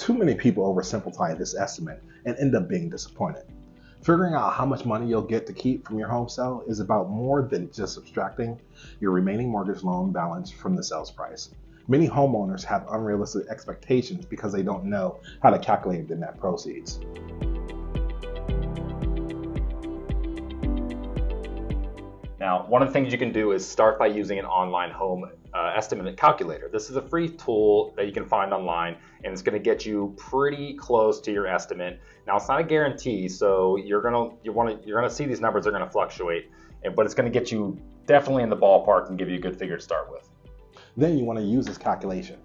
Too many people oversimplify this estimate and end up being disappointed. Figuring out how much money you'll get to keep from your home sale is about more than just subtracting your remaining mortgage loan balance from the sales price. Many homeowners have unrealistic expectations because they don't know how to calculate the net proceeds. Now, one of the things you can do is start by using an online home estimate calculator. This is a free tool that you can find online, and it's going to get you pretty close to your estimate. Now, it's not a guarantee, so you're gonna see these numbers are going to fluctuate, but it's going to get you definitely in the ballpark and give you a good figure to start with. Then you want to use this calculation.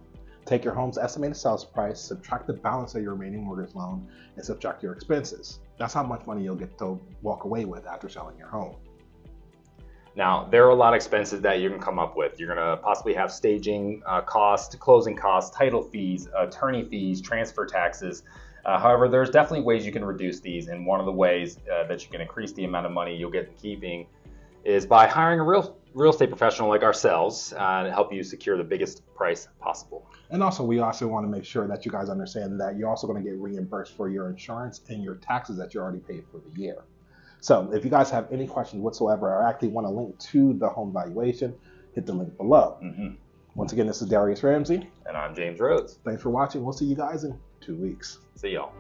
Take your home's estimated sales price, subtract the balance of your remaining mortgage loan, and subtract your expenses. That's how much money you'll get to walk away with after selling your home. Now, there are a lot of expenses that you can come up with. You're going to possibly have staging costs, closing costs, title fees, attorney fees, transfer taxes. However, there's definitely ways you can reduce these, and one of the ways that you can increase the amount of money you'll get in keeping is by hiring a real estate professional like ourselves to help you secure the biggest price possible. And also, we also want to make sure that you guys understand that you're also going to get reimbursed for your insurance and your taxes that you already paid for the year. So if you guys have any questions whatsoever or actually want a link to the home valuation, hit the link below. Once again, this is Darius Ramsey. And I'm James Rhoads. Thanks for watching. We'll see you guys in 2 weeks. See y'all.